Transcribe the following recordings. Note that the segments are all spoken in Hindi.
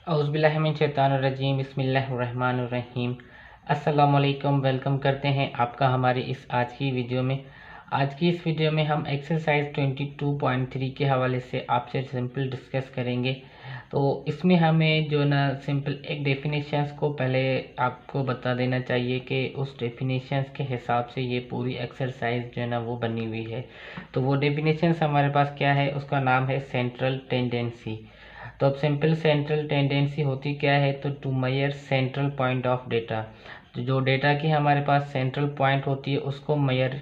औज़ुबिल्लाहिमिनश्शैतानिर्रजीम बिस्मिल्लाहिर्रहमानिर्रहीम। अस्सलाम वालेकुम। वेलकम करते हैं आपका हमारी इस आज की वीडियो में। आज की इस वीडियो में हम एक्सरसाइज 22.3 के हवाले से आपसे सिंपल डिस्कस करेंगे। तो इसमें हमें जो ना सिंपल एक डेफिनेशंस को पहले आपको बता देना चाहिए कि उस डेफिनेशंस के हिसाब से ये पूरी एक्सरसाइज जो है ना वो बनी हुई है। तो वो डेफिनेशंस हमारे पास क्या है, उसका नाम है सेंट्रल टेंडेंसी। तो अब सिंपल सेंट्रल टेंडेंसी होती क्या है, तो two major central point of data. तो जो डेटा की हमारे पास सेंट्रल पॉइंट होती है उसको मेजर,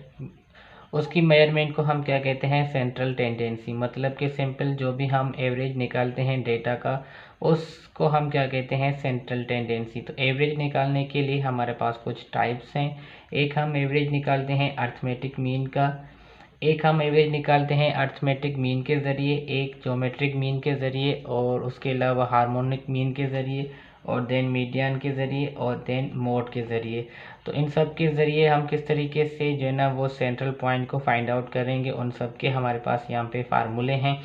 उसकी मेजरमेंट को हम क्या कहते हैं, सेंट्रल टेंडेंसी। मतलब कि सिंपल जो भी हम एवरेज निकालते हैं डेटा का उसको हम क्या कहते हैं, सेंट्रल टेंडेंसी। तो एवरेज निकालने के लिए हमारे पास कुछ टाइप्स हैं। एक हम एवरेज निकालते हैं अर्थमेटिक मीन का, एक हम एवरेज निकालते हैं अर्थमेटिक मीन के ज़रिए, एक ज्योमेट्रिक मीन के ज़रिए, और उसके अलावा हार्मोनिक मीन के ज़रिए, और देन मीडियन के ज़रिए, और देन मोड के ज़रिए। तो इन सब के ज़रिए हम किस तरीके से जो है ना वो सेंट्रल पॉइंट को फाइंड आउट करेंगे, उन सब के हमारे पास यहाँ पे फार्मूले हैं,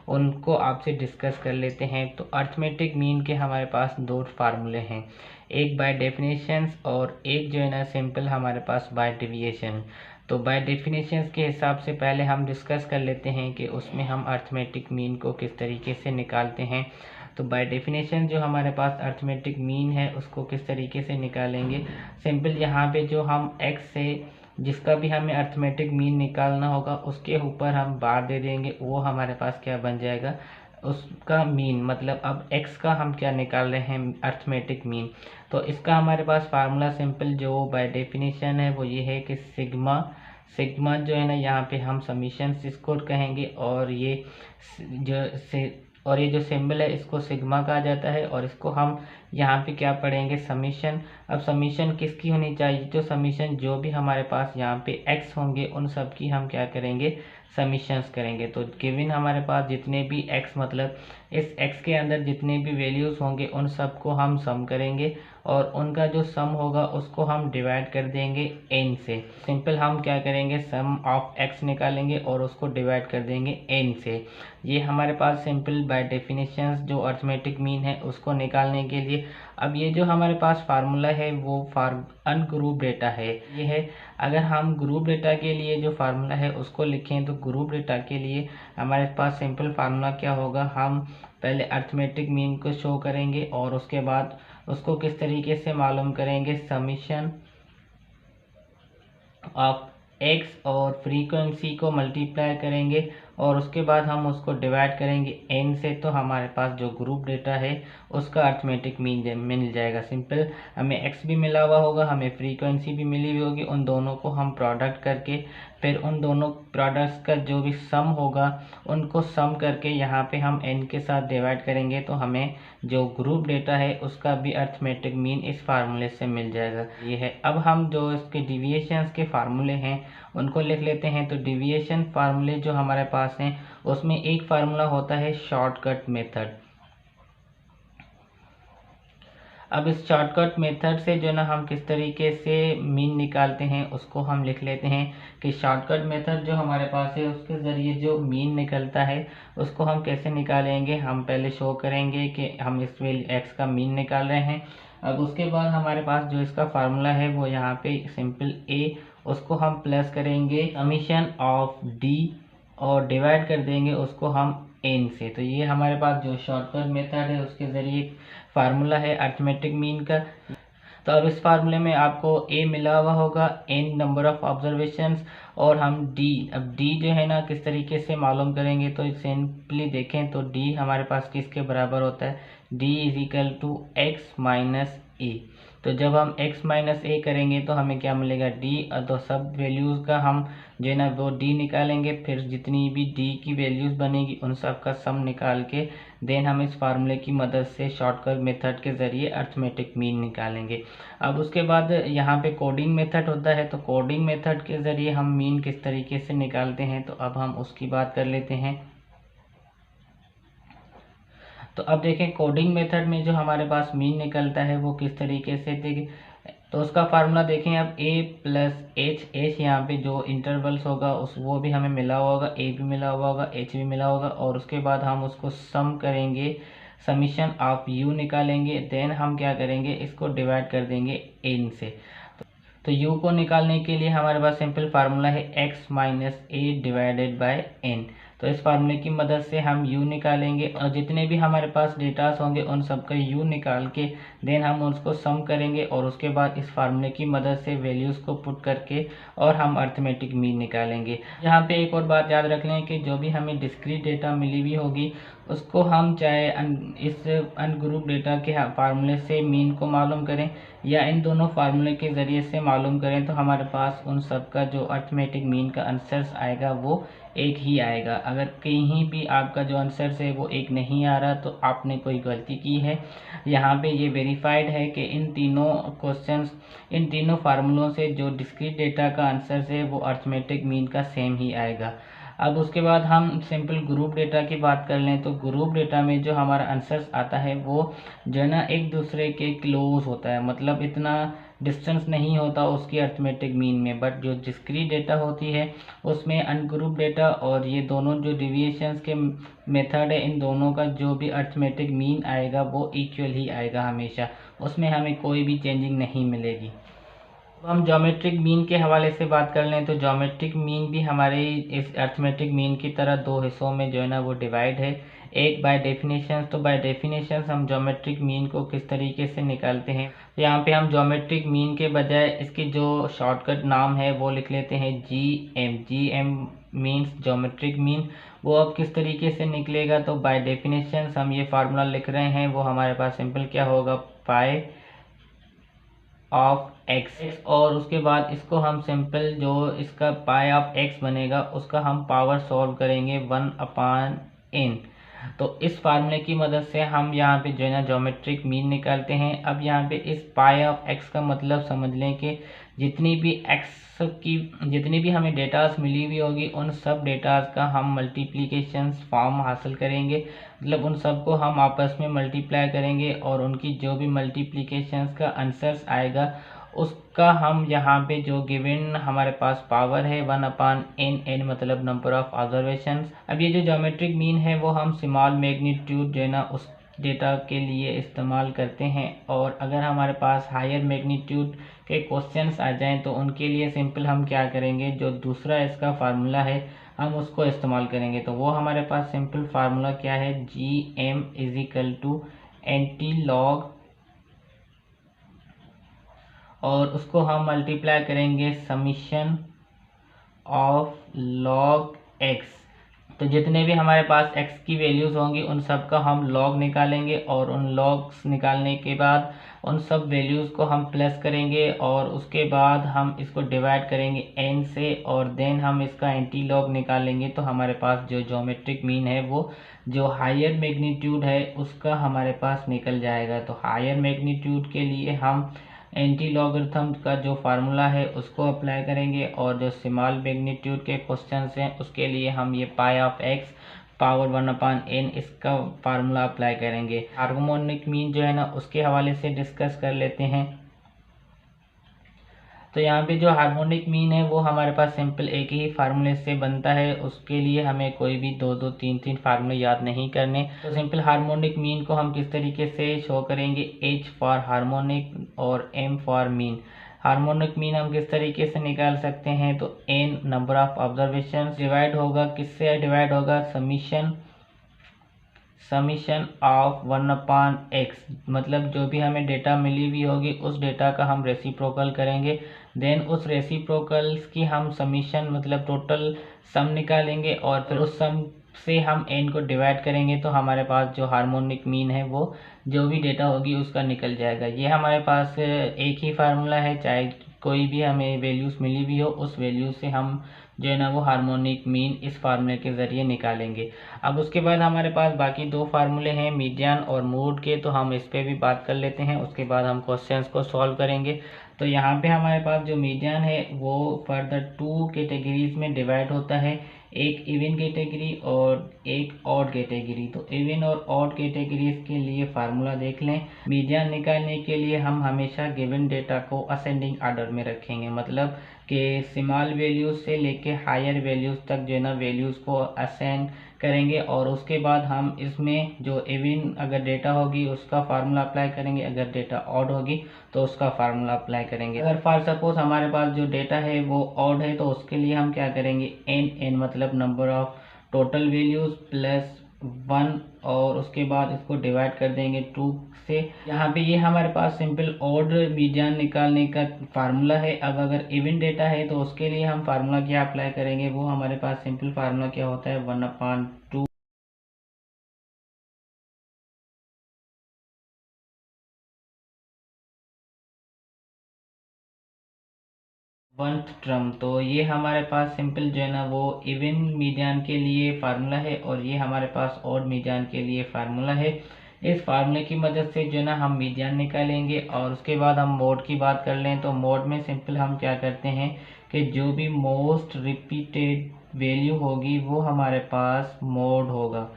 उनको आपसे डिस्कस कर लेते हैं। तो अर्थमेटिक मीन के हमारे पास दो फार्मूले हैं, एक बाय डेफिनेशंस और एक जो है ना सिंपल हमारे पास बाय डेविएशन। तो बाय डेफिनेशंस के हिसाब से पहले हम डिस्कस कर लेते हैं कि उसमें हम अर्थमेटिक मीन को किस तरीके से निकालते हैं। तो बाय डेफिनेशन जो हमारे पास अर्थमेटिक मीन है उसको किस तरीके से निकालेंगे, सिंपल यहाँ पे जो हम x से जिसका भी हमें अर्थमेटिक मीन निकालना होगा उसके ऊपर हम बार दे देंगे, वो हमारे पास क्या बन जाएगा, उसका मीन। मतलब अब x का हम क्या निकाल रहे हैं, अर्थमेटिक मीन। तो इसका हमारे पास फार्मूला सिंपल जो बाय डेफिनेशन है वो ये है कि सिग्मा, सिग्मा जो है ना यहाँ पे हम समीशन इसको कहेंगे, और ये जो सिंबल है इसको सिग्मा कहा जाता है, और इसको हम यहाँ पे क्या पढ़ेंगे, समीशन। अब समीशन किसकी होनी चाहिए, जो समीशन जो भी हमारे पास यहाँ पे x होंगे उन सब की हम क्या करेंगे, समीशंस करेंगे। तो गिवन हमारे पास जितने भी x, मतलब इस x के अंदर जितने भी वैल्यूज़ होंगे उन सब को हम सम करेंगे, और उनका जो सम होगा उसको हम डिवाइड कर देंगे n से। सिंपल हम क्या करेंगे, सम ऑफ x निकालेंगे और उसको डिवाइड कर देंगे n से। ये हमारे पास सिंपल बाय डेफिनेशंस जो अर्थमेटिक मीन है उसको निकालने के लिए। अब ये जो हमारे पास फार्मूला है वो अनग्रुप डेटा है, ये है। अगर हम ग्रुप डेटा के लिए जो फार्मूला है उसको लिखें तो ग्रुप डेटा के लिए हमारे पास सिंपल फार्मूला क्या होगा, हम पहले अर्थमेटिक मीन को शो करेंगे और उसके बाद उसको किस तरीके से मालूम करेंगे, समीशन ऑफ x और फ्रीक्वेंसी को मल्टीप्लाई करेंगे, और उसके बाद हम उसको डिवाइड करेंगे n से। तो हमारे पास जो ग्रुप डेटा है उसका अर्थमेटिक मीन मिल जाएगा। सिंपल हमें x भी मिला हुआ होगा, हमें फ्रीक्वेंसी भी मिली हुई होगी, उन दोनों को हम प्रोडक्ट करके फिर उन दोनों प्रोडक्ट्स का जो भी सम होगा उनको सम करके यहाँ पे हम n के साथ डिवाइड करेंगे, तो हमें जो ग्रुप डेटा है उसका भी अर्थमेटिक मीन इस फार्मूले से मिल जाएगा। ये है। अब हम जो इसके डिविएशंस के फार्मूले हैं उनको लिख लेते हैं। तो डिविएशन फार्मूले जो हमारे पास हैं उसमें एक फार्मूला होता है शॉर्टकट मेथड। अब इस शॉर्टकट मेथड से जो ना हम किस तरीके से मीन निकालते हैं उसको हम लिख लेते हैं कि शॉर्टकट मेथड जो हमारे पास है उसके ज़रिए जो मीन निकलता है उसको हम कैसे निकालेंगे, हम पहले शो करेंगे कि हम इस x का मीन निकाल रहे हैं। अब उसके बाद हमारे पास जो इसका फार्मूला है वो यहाँ पे सिंपल a, उसको हम प्लस करेंगे समीशन ऑफ d और डिवाइड कर देंगे उसको हम n से। तो ये हमारे पास जो शॉर्टकट मेथड है उसके ज़रिए फार्मूला है अर्थमेटिक मीन का। तो अब इस फार्मूले में आपको a मिला हुआ होगा, n नंबर ऑफ ऑब्जर्वेशंस, और हम d, अब d जो है ना किस तरीके से मालूम करेंगे, तो सिंपली देखें तो d हमारे पास किसके बराबर होता है, d is equal to x minus A. तो जब हम x माइनस ए करेंगे तो हमें क्या मिलेगा, d। तो सब वैल्यूज़ का हम जो है ना वो d निकालेंगे, फिर जितनी भी d की वैल्यूज़ बनेगी उन सब का सम निकाल के देन हम इस फार्मूले की मदद से शॉर्टकट मेथड के ज़रिए अर्थमेटिक मीन निकालेंगे। अब उसके बाद यहाँ पे कोडिंग मेथड होता है, तो कोडिंग मेथड के ज़रिए हम मीन किस तरीके से निकालते हैं, तो अब हम उसकी बात कर लेते हैं। तो अब देखें कोडिंग मेथड में जो हमारे पास मीन निकलता है वो किस तरीके से, देखिए तो उसका फार्मूला देखें। अब a प्लस एच यहाँ पे जो इंटरवल्स होगा उस वो भी हमें मिला हुआ होगा, a भी मिला हुआ होगा, h भी मिला होगा, और उसके बाद हम उसको सम करेंगे समीशन ऑफ यू निकालेंगे। देन हम क्या करेंगे, इसको डिवाइड कर देंगे n से। तो u को निकालने के लिए हमारे पास सिंपल फार्मूला है x minus A divided by n। तो इस फार्मूले की मदद से हम u निकालेंगे और जितने भी हमारे पास डेटास होंगे उन सब का u निकाल के देन हम उसको सम करेंगे और उसके बाद इस फार्मूले की मदद से वैल्यूज़ को पुट करके और हम अर्थमेटिक मीन निकालेंगे। यहाँ पे एक और बात याद रख लें कि जो भी हमें डिस्क्रीट डेटा मिली हुई होगी उसको हम चाहे इस अनग्रुप डेटा के फार्मूले से मीन को मालूम करें या इन दोनों फार्मूले के ज़रिए से मालूम करें, तो हमारे पास उन सब का जो अर्थमेटिक मीन का आंसर्स आएगा वो एक ही आएगा। अगर कहीं भी आपका जो आंसर्स है वो एक नहीं आ रहा तो आपने कोई गलती की है। यहाँ पे ये वेरीफाइड है कि इन तीनों फार्मूलों से जो डिस्क्रीट डेटा का आंसर्स है वो अर्थमेटिक मीन का सेम ही आएगा। अब उसके बाद हम सिंपल ग्रुप डेटा की बात कर लें तो ग्रुप डेटा में जो हमारा आंसर्स आता है वो जो है ना एक दूसरे के क्लोज होता है, मतलब इतना डिस्टेंस नहीं होता उसकी अर्थमेटिक मीन में। बट जो डिस्क्रीट डेटा होती है उसमें अनग्रुप डेटा और ये दोनों जो डिविएशंस के मेथड है इन दोनों का जो भी अर्थमेटिक मीन आएगा वो इक्वल ही आएगा हमेशा, उसमें हमें कोई भी चेंजिंग नहीं मिलेगी। हम ज्योमेट्रिक मीन के हवाले से बात कर लें तो ज्योमेट्रिक मीन भी हमारे इस अर्थमेटिक मीन की तरह दो हिस्सों में जो है ना वो डिवाइड है। एक बाय डेफिनेशन, तो बाय डेफिनेशन हम ज्योमेट्रिक मीन को किस तरीके से निकालते हैं, तो यहाँ पे हम ज्योमेट्रिक मीन के बजाय इसकी जो शॉर्टकट नाम है वो लिख लेते हैं GM मीन्स ज्योमेट्रिक मीन। वो अब किस तरीके से निकलेगा, तो बाय डेफिनेशन हम ये फार्मूला लिख रहे हैं वो हमारे पास सिंपल क्या होगा, पाई ऑफ x, और उसके बाद इसको हम सिंपल जो इसका पाई ऑफ x बनेगा उसका हम पावर सॉल्व करेंगे 1/n। तो इस फार्मूले की मदद से हम यहाँ पे जो है ना ज्योमेट्रिक मीन निकालते हैं। अब यहाँ पे इस पाई ऑफ x का मतलब समझ लें कि जितनी भी हमें डेटास मिली हुई होगी उन सब डेटास का हम मल्टीप्लिकेशंस फॉर्म हासिल करेंगे, मतलब उन सब को हम आपस में मल्टीप्लाई करेंगे और उनकी जो भी मल्टीप्लिकेशंस का आंसर्स आएगा उसका हम यहाँ पे जो गिवन हमारे पास पावर है 1/n मतलब नंबर ऑफ ऑब्जर्वेशंस। अब ये जो ज्योमेट्रिक मीन है वो हम स्मॉल मैग्नीट्यूड जो है ना उस डेटा के लिए इस्तेमाल करते हैं, और अगर हमारे पास हायर मैग्नीट्यूड के क्वेश्चंस आ जाएं तो उनके लिए सिंपल हम क्या करेंगे, जो दूसरा इसका फार्मूला है हम उसको इस्तेमाल करेंगे। तो वो हमारे पास सिंपल फार्मूला क्या है, GM = एंटी लॉग, और उसको हम मल्टीप्लाई करेंगे समीशन ऑफ लॉग x। तो जितने भी हमारे पास x की वैल्यूज़ होंगी उन सब का हम लॉग निकालेंगे और उन लॉग्स निकालने के बाद उन सब वैल्यूज़ को हम प्लस करेंगे और उसके बाद हम इसको डिवाइड करेंगे n से और देन हम इसका एंटी लॉग निकालेंगे। तो हमारे पास जो ज्योमेट्रिक मीन है वो जो हायर मैग्नीट्यूड है उसका हमारे पास निकल जाएगा। तो हायर मैग्नीट्यूड के लिए हम एंटी लॉगरिथम का जो फार्मूला है उसको अप्लाई करेंगे और जो स्मॉल मैग्नीट्यूड के क्वेश्चंस हैं उसके लिए हम ये पाई ऑफ x पावर 1/n इसका फार्मूला अप्लाई करेंगे। हार्मोनिक मीन जो है ना उसके हवाले से डिस्कस कर लेते हैं। तो यहाँ पे जो हार्मोनिक मीन है वो हमारे पास सिंपल एक ही फार्मूले से बनता है, उसके लिए हमें कोई भी दो तीन फार्मूले याद नहीं करने। तो सिंपल हार्मोनिक मीन को हम किस तरीके से शो करेंगे, H फॉर हार्मोनिक और M for mean. Harmonic mean हम किस तरीके से निकाल सकते हैं, तो n number of observation divide होगा, किससे डिवाइड होगा, समीशन ऑफ 1/x, मतलब जो भी हमें डेटा मिली हुई होगी उस डेटा का हम रेसिप्रोकल करेंगे। देन उस रेसिप्रोकल्स की हम समीशन मतलब टोटल सम निकालेंगे और फिर उस सम से हम n को डिवाइड करेंगे तो हमारे पास जो हार्मोनिक मीन है वो जो भी डेटा होगी उसका निकल जाएगा। ये हमारे पास एक ही फार्मूला है, चाहे कोई भी हमें वैल्यूज़ मिली हुई हो उस वैल्यू से हम जो है ना वो हार्मोनिक मीन इस फार्मूले के ज़रिए निकालेंगे। अब उसके बाद हमारे पास बाकी दो फार्मूले हैं मीडियन और मोड के, तो हम इस पर भी बात कर लेते हैं, उसके बाद हम क्वेश्चंस को सॉल्व करेंगे। तो यहाँ पे हमारे पास जो मीडियन है वो फर्दर 2 कैटेगरीज में डिवाइड होता है, एक इवन कैटेगरी और एक ऑड कैटेगरी। तो इवन और ऑड कैटेगरीज के लिए फार्मूला देख लें। मीडियन निकालने के लिए हम हमेशा गिवन डेटा को असेंडिंग ऑर्डर में रखेंगे, मतलब कि स्मॉल वैल्यूज से लेके हायर वैल्यूज तक जो है ना वैल्यूज़ को असेंड करेंगे और उसके बाद हम इसमें जो इवन अगर डेटा होगी उसका फार्मूला अप्लाई करेंगे, अगर डेटा ऑड होगी तो उसका फार्मूला अप्लाई करेंगे। अगर फॉर सपोज हमारे पास जो डेटा है वो ऑड है तो उसके लिए हम क्या करेंगे, एन मतलब number of total values plus 1 और उसके बाद इसको डिवाइड कर देंगे 2 से। यहाँ पे ये हमारे पास सिंपल ऑड मीडियन निकालने का फार्मूला है। अब अगर इवन डेटा है तो उसके लिए हम फार्मूला क्या अप्लाई करेंगे, वो हमारे पास सिंपल फार्मूला क्या होता है, 1/2 वंथ टर्म। तो ये हमारे पास सिंपल जो है ना वो इवन मीडियन के लिए फार्मूला है और ये हमारे पास ऑड मीडियन के लिए फार्मूला है। इस फार्मूले की मदद से जो है ना हम मीडियन निकालेंगे और उसके बाद हम मोड की बात कर लें तो मोड में सिंपल हम क्या करते हैं कि जो भी मोस्ट रिपीटेड वैल्यू होगी वो हमारे पास मोड होगा।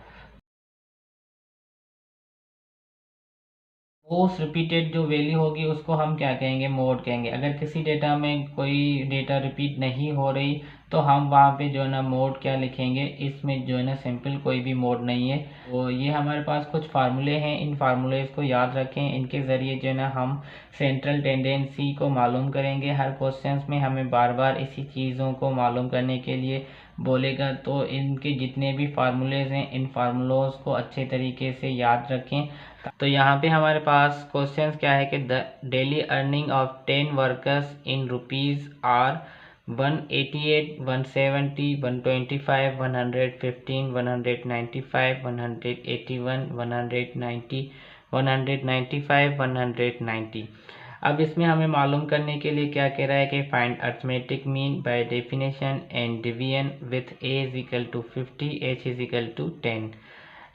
मोस्ट रिपीटेड जो वैल्यू होगी उसको हम क्या कहेंगे, मोड कहेंगे। अगर किसी डेटा में कोई डेटा रिपीट नहीं हो रही तो हम वहाँ पे जो है ना मोड क्या लिखेंगे, इसमें जो है ना सिंपल कोई भी मोड नहीं है। तो ये हमारे पास कुछ फार्मूले हैं, इन फार्मूले को याद रखें, इनके ज़रिए जो है ना हम सेंट्रल टेंडेंसी को मालूम करेंगे। हर क्वेश्चन में हमें बार बार इसी चीज़ों को मालूम करने के लिए बोलेगा, तो इनके जितने भी फार्मूलेज हैं इन फार्मूलोज को अच्छे तरीके से याद रखें। तो यहाँ पे हमारे पास क्वेश्चन क्या है कि the daily earning of 10 workers in rupees are 188, 170, 125, 115, 195, 181, 190, 195, 190। अब इसमें हमें मालूम करने के लिए क्या कह रहा है कि find arithmetic mean by definition and division with a is equal to 50, h is equal to 10।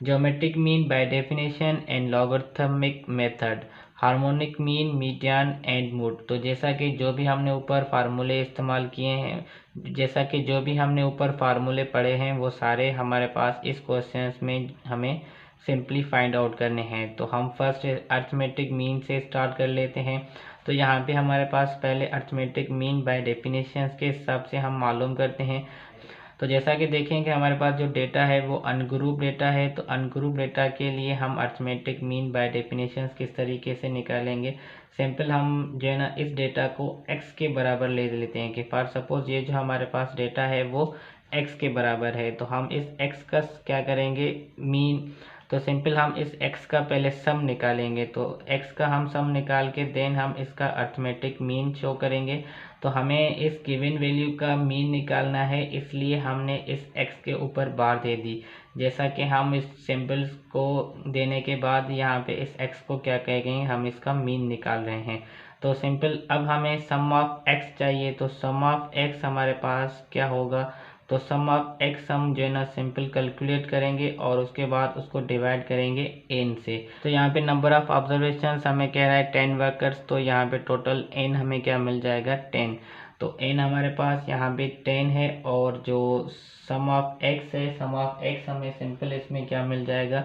Geometric mean by definition and logarithmic method, harmonic mean, median and mode. तो जैसा कि जो भी हमने ऊपर फार्मूले इस्तेमाल किए हैं, जैसा कि जो भी हमने ऊपर फार्मूले पढ़े हैं वो सारे हमारे पास इस क्वेश्चन में हमें सिंपली फाइंड आउट करने हैं। तो हम फर्स्ट अर्थमेटिक मीन से स्टार्ट कर लेते हैं। तो यहाँ पे हमारे पास पहले अर्थमेटिक मीन बाय डेफिनेशन के हिसाब से हम मालूम करते हैं। तो जैसा कि देखें कि हमारे पास जो डेटा है वो अनग्रुप डेटा है, तो अनग्रुप डेटा के लिए हम अर्थमेटिक मीन बाय डेफिनेशन किस तरीके से निकालेंगे, सिंपल हम जो है ना इस डेटा को x के बराबर ले लेते हैं कि फॉर सपोज ये जो हमारे पास डेटा है वो x के बराबर है। तो हम इस x का क्या करेंगे, मीन। तो सिंपल हम इस x का पहले सम निकालेंगे, तो x का हम सम निकाल के देन हम इसका अर्थमेटिक मीन शो करेंगे। तो हमें इस गिवन वैल्यू का मीन निकालना है, इसलिए हमने इस x के ऊपर बार दे दी। जैसा कि हम इस सिंबल्स को देने के बाद यहाँ पे इस x को क्या कहेंगे, हम इसका मीन निकाल रहे हैं। तो सिंपल अब हमें सम ऑफ x चाहिए, तो सम ऑफ x हमारे पास क्या होगा, तो सम ऑफ x हम जो है ना सिंपल कैलकुलेट करेंगे और उसके बाद उसको डिवाइड करेंगे n से। तो यहाँ पे नंबर ऑफ ऑब्जर्वेशन हमें कह रहा है 10 वर्कर्स, तो यहाँ पे टोटल n हमें क्या मिल जाएगा, 10। तो n हमारे पास यहाँ पे 10 है और जो सम ऑफ x है, सम ऑफ x हमें सिंपल इसमें क्या मिल जाएगा,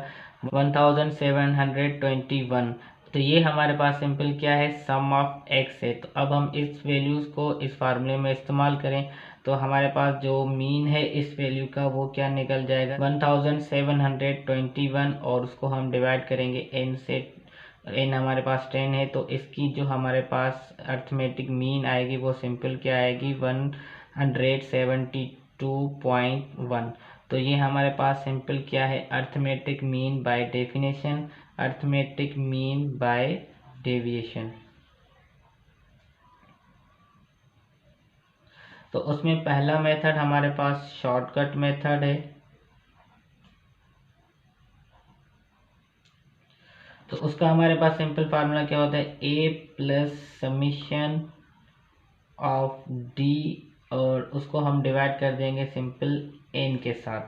1721। तो ये हमारे पास सिंपल क्या है, सम ऑफ x है। तो अब हम इस वैल्यूज़ को इस फार्मूले में इस्तेमाल करें तो हमारे पास जो मीन है इस वैल्यू का वो क्या निकल जाएगा, 1721 और उसको हम डिवाइड करेंगे n से। n हमारे पास 10 है तो इसकी जो हमारे पास अर्थमेटिक मीन आएगी वो सिंपल क्या आएगी, 172.1। तो ये हमारे पास सिंपल क्या है, arithmetic mean by definition, arithmetic mean bye deviation. तो उसमें पहला मेथड हमारे पास शॉर्टकट मेथड है। तो उसका हमारे पास सिंपल फार्मूला क्या होता है, a plus summation of d और उसको हम डिवाइड कर देंगे सिंपल n के साथ।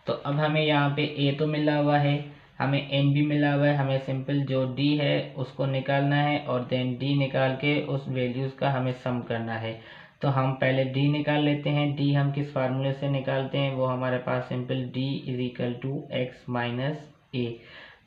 तो अब हमें यहाँ पे a तो मिला हुआ है, हमें n भी मिला हुआ है, हमें सिंपल जो d है उसको निकालना है और देन d निकाल के उस वैल्यूज़ का हमें सम करना है। तो हम पहले d निकाल लेते हैं। d हम किस फार्मूले से निकालते हैं, वो हमारे पास simple d is equal to X minus A.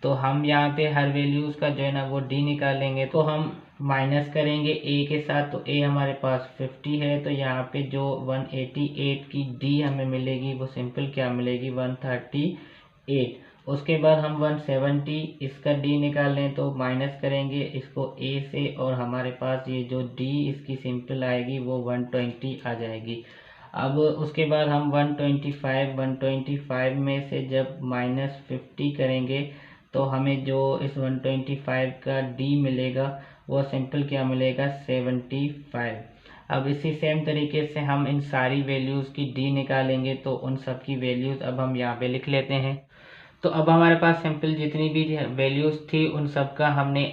तो हम यहाँ पे हर वैल्यूज़ का जो है ना वो डी निकालेंगे, तो हम माइनस करेंगे ए के साथ। तो ए हमारे पास 50 है, तो यहाँ पे जो 188 की डी हमें मिलेगी वो सिंपल क्या मिलेगी, 138। उसके बाद हम 170 इसका डी निकाल लें, तो माइनस करेंगे इसको ए से, और हमारे पास ये जो डी इसकी सिंपल आएगी वो 120 आ जाएगी। अब उसके बाद हम 125 में से जब -50 करेंगे तो हमें जो इस 125 का डी मिलेगा वो सिंपल क्या मिलेगा, 75। अब इसी सेम तरीके से हम इन सारी वैल्यूज़ की डी निकालेंगे, तो उन सब की वैल्यूज़ अब हम यहाँ पे लिख लेते हैं। तो अब हमारे पास सिंपल जितनी भी वैल्यूज़ थी उन सब का हमने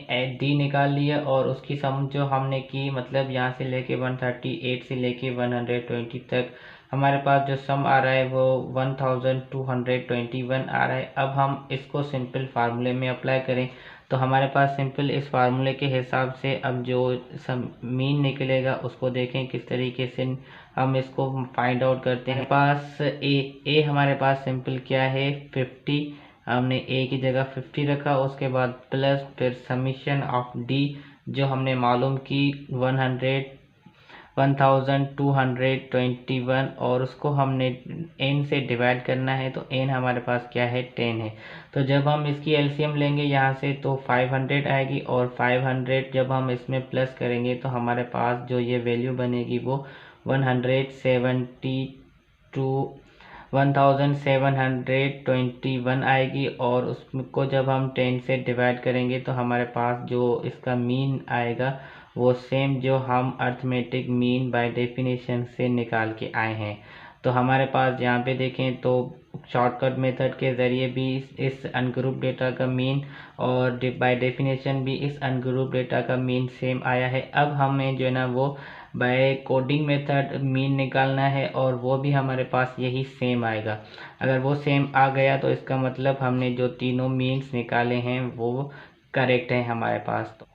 डी निकाल लिया, और उसकी सम जो हमने की, मतलब यहाँ से लेके 138 से लेके 120 तक हमारे पास जो सम आ रहा है वो 1221 आ रहा है। अब हम इसको सिंपल फार्मूले में अप्लाई करें, तो हमारे पास सिंपल इस फार्मूले के हिसाब से अब जो सम मीन निकलेगा उसको देखें किस तरीके से हम इसको फाइंड आउट करते हैं। पास ए हमारे पास सिंपल क्या है, 50। हमने ए की जगह 50 रखा, उसके बाद प्लस फिर समीशन ऑफ डी जो हमने मालूम की 1221, और उसको हमने n से डिवाइड करना है, तो n हमारे पास क्या है, 10 है। तो जब हम इसकी एलसीएम लेंगे यहाँ से तो 500 आएगी, और 500 जब हम इसमें प्लस करेंगे तो हमारे पास जो ये वैल्यू बनेगी वो 1721 आएगी, और उसको जब हम 10 से डिवाइड करेंगे तो हमारे पास जो इसका मीन आएगा वो सेम जो हम अर्थमेटिक मीन बाय डेफिनेशन से निकाल के आए हैं। तो हमारे पास यहाँ पे देखें तो शॉर्टकट मेथड के ज़रिए भी इस अनग्रुप डेटा का मीन और बाय डेफिनेशन भी इस अनग्रुप डेटा का मीन सेम आया है। अब हमें जो है ना वो बाय कोडिंग मेथड मीन निकालना है, और वो भी हमारे पास यही सेम आएगा। अगर वो सेम आ गया तो इसका मतलब हमने जो तीनों मीन्स निकाले हैं वो करेक्ट है हमारे पास। तो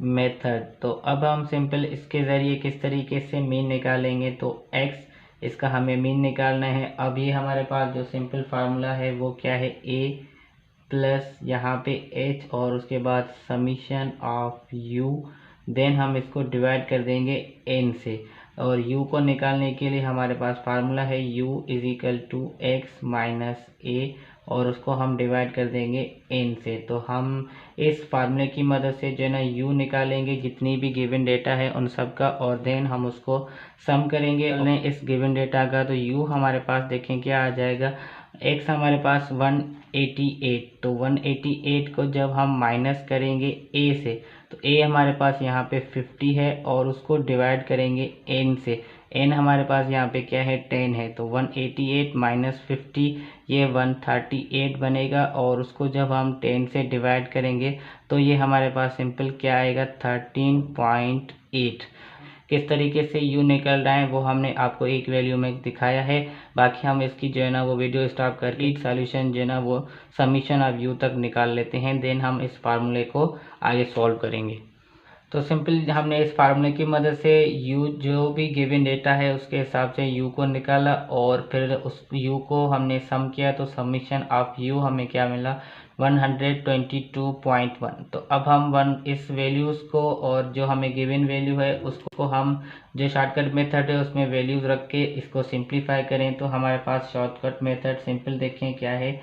मेथड, तो अब हम सिंपल इसके ज़रिए किस तरीके से मीन निकालेंगे, तो x इसका हमें मीन निकालना है। अब ये हमारे पास जो सिंपल फार्मूला है वो क्या है, a प्लस यहाँ पे h और उसके बाद समीशन ऑफ u, देन हम इसको डिवाइड कर देंगे n से, और u को निकालने के लिए हमारे पास फार्मूला है u is equal to X minus A, और उसको हम डिवाइड कर देंगे n से। तो हम इस फार्मूले की मदद से जो है ना u निकालेंगे जितनी भी गिवन डेटा है उन सब का, और देन हम उसको सम करेंगे इस गिवन डेटा का। तो u हमारे पास देखें क्या आ जाएगा, x हमारे पास 188, तो 188 को जब हम माइनस करेंगे a से, तो a हमारे पास यहाँ पे 50 है, और उसको डिवाइड करेंगे n से। n हमारे पास यहाँ पे क्या है, 10 है, तो 188 माइनस 50 ये 138 बनेगा, और उसको जब हम 10 से डिवाइड करेंगे तो ये हमारे पास सिंपल क्या आएगा, 13.8। किस तरीके से u निकल रहा है वो हमने आपको एक वैल्यू में दिखाया है। बाकी हम इसकी जो है ना वो वीडियो स्टॉप करके सॉल्यूशन जो है ना वो समीशन ऑफ u तक निकाल लेते हैं, देन हम इस फार्मूले को आगे सॉल्व करेंगे। तो सिंपल हमने इस फार्मूले की मदद से u जो भी गिवन डेटा है उसके हिसाब से u को निकाला, और फिर उस u को हमने सम किया, तो समीशन ऑफ u हमें क्या मिला, 122.1। तो अब हम इस वैल्यूज़ को और जो हमें गिवन वैल्यू है उसको हम जो शॉर्टकट मेथड है उसमें वैल्यूज़ रख के इसको सिंप्लीफाई करें, तो हमारे पास शॉर्टकट मेथड सिंपल देखें क्या है।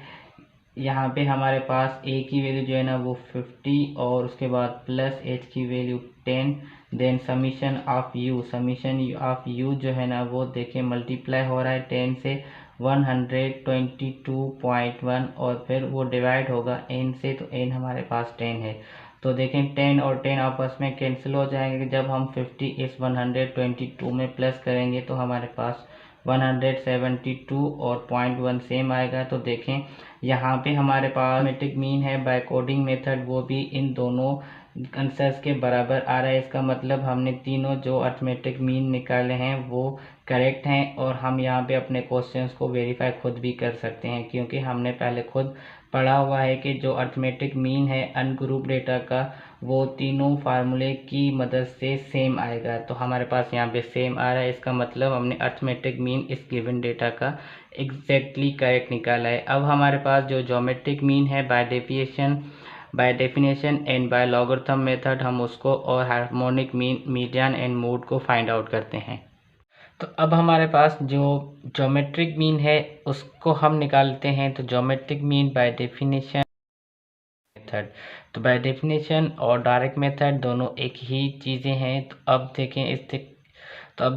यहाँ पे हमारे पास a की वैल्यू जो है ना वो 50, और उसके बाद प्लस h की value 10, then summation of u जो है ना वो देखें मल्टीप्लाई हो रहा है 10 से 122.1, और फिर वो डिवाइड होगा n से, तो n हमारे पास 10 है। तो देखें 10 और 10 आपस में कैंसिल हो जाएंगे। जब हम 50 इस 122 में प्लस करेंगे तो हमारे पास 172 और 0.1 सेम आएगा। तो देखें यहाँ पे हमारे पास अर्थमेटिक मीन है बाय कोडिंग मेथड, वो भी इन दोनों आंसर्स के बराबर आ रहा है। इसका मतलब हमने तीनों जो अर्थमेटिक मीन निकाले हैं वो करेक्ट हैं, और हम यहाँ पे अपने क्वेश्चंस को वेरीफाई खुद भी कर सकते हैं क्योंकि हमने पहले खुद पढ़ा हुआ है कि जो अर्थमेटिक मीन है अनग्रुप डेटा का वो तीनों फार्मूले की मदद से सेम आएगा। तो हमारे पास यहाँ पे सेम आ रहा है, इसका मतलब हमने अर्थमेटिक मीन इस गिवन डेटा का एग्जैक्टली करेक्ट निकाला है। अब हमारे पास जो ज्योमेट्रिक मीन है by definition and by logarithm method हम उसको और harmonic mean, median and mode को फाइंड आउट करते हैं। तो अब हमारे पास जो ज्योमेट्रिक मीन है उसको हम निकालते हैं। तो geometric mean by definition method, तो बाय डेफिनेशन और डायरेक्ट मेथड दोनों एक ही चीज़ें हैं। तो अब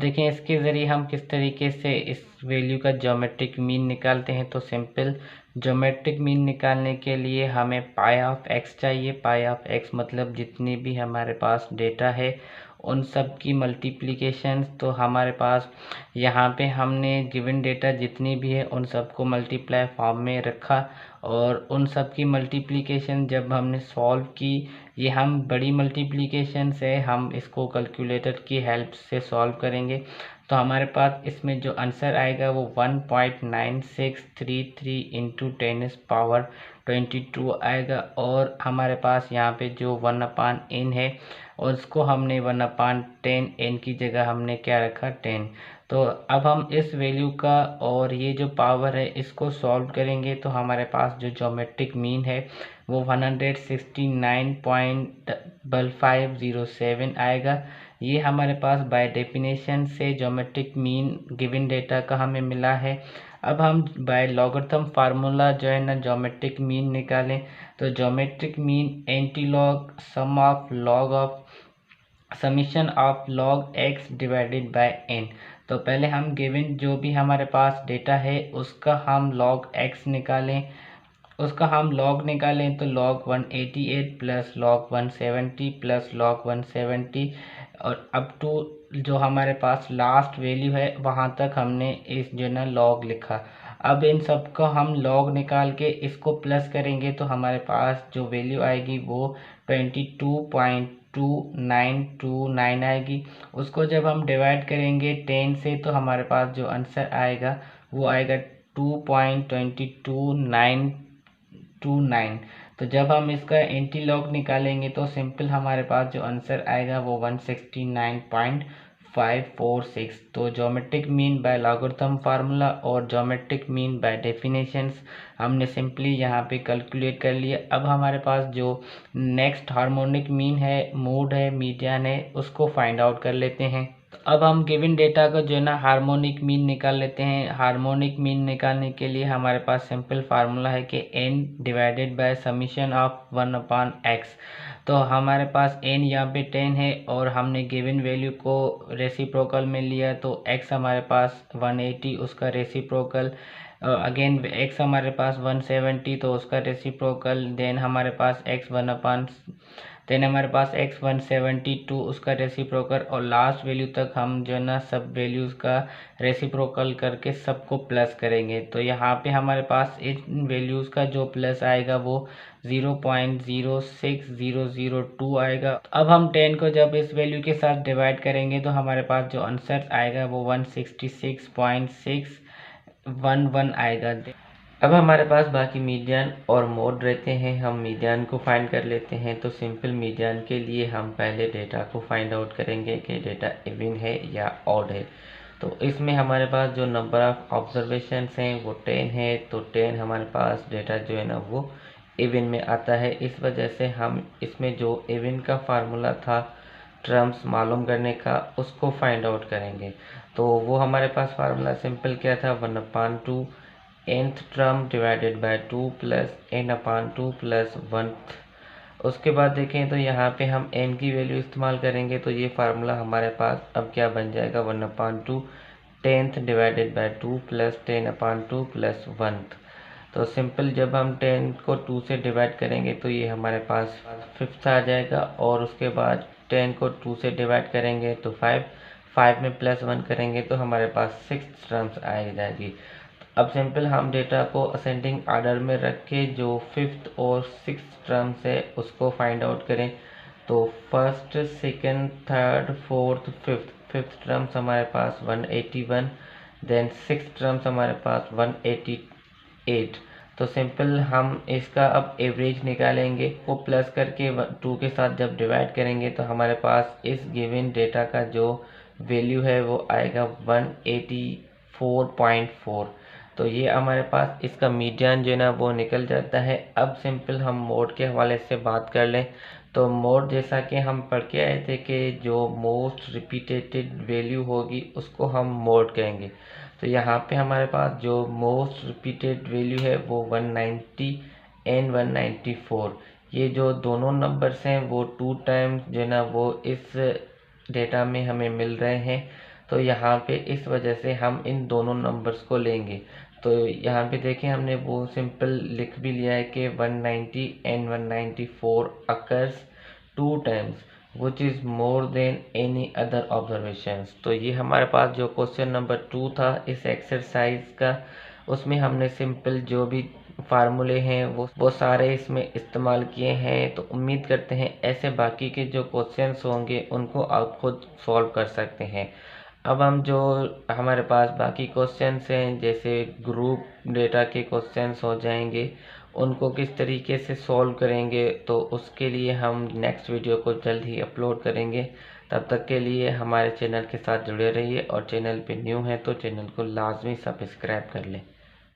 देखें इसके ज़रिए हम किस तरीके से इस वैल्यू का ज्योमेट्रिक मीन निकालते हैं। तो सिंपल ज्योमेट्रिक मीन निकालने के लिए हमें पाई ऑफ एक्स चाहिए। पाई ऑफ एक्स मतलब जितनी भी हमारे पास डेटा है उन सब की मल्टीप्लिकेशन। तो हमारे पास यहाँ पे हमने गिवन डेटा जितनी भी है उन सबको मल्टीप्लाई फॉर्म में रखा और उन सब की मल्टीप्लिकेशन जब हमने सॉल्व की, ये हम बड़ी मल्टीप्लिकेशन से हम इसको कैलकुलेटर की हेल्प से सॉल्व करेंगे। तो हमारे पास इसमें जो आंसर आएगा वो 1.9633 इंटू 10⁻22 आएगा। और हमारे पास यहाँ पे जो 1/n है और उसको हमने 1/10 n की जगह हमने क्या रखा 10। तो अब हम इस वैल्यू का और ये जो पावर है इसको सॉल्व करेंगे तो हमारे पास जो ज्योमेट्रिक मीन है वो 169.5507 आएगा। ये हमारे पास बाय डेफिनेशन से ज्योमेट्रिक मीन गिवन डेटा का हमें मिला है। अब हम बाय लॉगरिथम फार्मूला जो है ना ज्योमेट्रिक मीन निकालें। तो geometric mean antilog summation of log x divided by n. तो पहले हम गिवन जो भी हमारे पास डेटा है उसका हम लॉग एक्स निकालें। तो log 188 plus log 170 plus log 170 और अप टू जो हमारे पास लास्ट वैल्यू है वहाँ तक हमने इस जो ना लॉग लिखा। अब इन सब का हम लॉग निकाल के इसको प्लस करेंगे तो हमारे पास जो वैल्यू आएगी वो 22.2929 आएगी। उसको जब हम डिवाइड करेंगे 10 से तो हमारे पास जो आंसर आएगा वो आएगा 2.22929। तो जब हम इसका एंटीलॉग निकालेंगे तो सिंपल हमारे पास जो आंसर आएगा वो 169.546। तो geometric mean bye logarithm formula और ज्योमेट्रिक मीन बाय डेफिनेशंस हमने सिंपली यहाँ पे कैलकुलेट कर लिया। अब हमारे पास जो नेक्स्ट हार्मोनिक मीन है, मोड है, मीडियन है, उसको फाइंड आउट कर लेते हैं। अब हम गिवन डेटा का जो है ना हार्मोनिक मीन निकाल लेते हैं। हार्मोनिक मीन निकालने के लिए हमारे पास सिंपल फार्मूला है कि n divided by summation of 1/x। तो हमारे पास n यहाँ पे 10 है और हमने गिवन वैल्यू को रेसिप्रोकल में लिया तो x हमारे पास 180 उसका रेसिप्रोकल, अगेन x हमारे पास 170 तो उसका रेसिप्रोकल, देन हमारे पास x 172 उसका रेसिप्रोकल और लास्ट वैल्यू तक हम जो है ना सब वैल्यूज़ का रेसिप्रोकल करके सबको प्लस करेंगे। तो यहाँ पे हमारे पास इन वैल्यूज़ का जो प्लस आएगा वो 0.06002 आएगा। अब हम 10 को जब इस वैल्यू के साथ डिवाइड करेंगे तो हमारे पास जो आंसर आएगा वो 166.611 आएगा। अब हमारे पास बाकी मीडियन और मोड रहते हैं, हम मीडियन को फाइंड कर लेते हैं। तो सिंपल मीडियन के लिए हम पहले डेटा को फाइंड आउट करेंगे कि डेटा इवन है या ऑड है। तो इसमें हमारे पास जो नंबर ऑफ ऑब्जर्वेशंस हैं वो 10 है। तो 10 हमारे पास डेटा जो है ना वो इवन में आता है। इस वजह से हम इसमें जो इवन का फार्मूला था टर्म्स मालूम करने का उसको फाइंड आउट करेंगे। तो वो हमारे पास फार्मूला सिंपल क्या था, 1/2 nth term divided by 2 plus n/2 plus 1। उसके बाद देखें तो यहाँ पे हम n की वैल्यू इस्तेमाल करेंगे तो ये फार्मूला हमारे पास अब क्या बन जाएगा, 1/2 10th divided by 2 plus 10/2 plus 1। तो सिंपल जब हम 10 को 2 से डिवाइड करेंगे तो ये हमारे पास 5th आ जाएगा और उसके बाद 10 को 2 से डिवाइड करेंगे तो 5 में प्लस 1 करेंगे तो हमारे पास 6th टर्म्स आ जाएगी। अब सिंपल हम डेटा को असेंडिंग आर्डर में रख के जो 5th और 6th टर्म्स है उसको फाइंड आउट करें। तो first, second, third, fourth, fifth terms हमारे पास 181, देन 6th टर्म्स हमारे पास 188। तो सिंपल हम इसका अब एवरेज निकालेंगे, वो प्लस करके 2 के साथ जब डिवाइड करेंगे तो हमारे पास इस गिवन डेटा का जो वैल्यू है वो आएगा 184.4। तो ये हमारे पास इसका मीडियन जो है ना वो निकल जाता है। अब सिंपल हम मोड के हवाले से बात कर लें तो मोड जैसा कि हम पढ़ के आए थे कि जो मोस्ट रिपीटेड वैल्यू होगी उसको हम मोड कहेंगे। तो यहाँ पे हमारे पास जो मोस्ट रिपीटेड वैल्यू है वो 190 एंड 194, ये जो दोनों नंबर्स हैं वो 2 टाइम्स जो है ना वो इस डेटा में हमें मिल रहे हैं। तो यहाँ पे इस वजह से हम इन दोनों नंबर्स को लेंगे। तो यहाँ पे देखें हमने वो सिंपल लिख भी लिया है कि 190 and 194 occurs 2 times which is more than any other observations. तो ये हमारे पास जो क्वेश्चन नंबर 2 था इस एक्सरसाइज का, उसमें हमने सिंपल जो भी फार्मूले हैं वो सारे इसमें इस्तेमाल किए हैं। तो उम्मीद करते हैं ऐसे बाकी के जो क्वेश्चंस होंगे उनको आप खुद सॉल्व कर सकते हैं। अब हम जो हमारे पास बाकी क्वेश्चंस हैं जैसे ग्रुप डेटा के क्वेश्चंस हो जाएंगे, उनको किस तरीके से सॉल्व करेंगे तो उसके लिए हम नेक्स्ट वीडियो को जल्द ही अपलोड करेंगे। तब तक के लिए हमारे चैनल के साथ जुड़े रहिए और चैनल पे न्यू है तो चैनल को लाजमी सब्सक्राइब कर लें।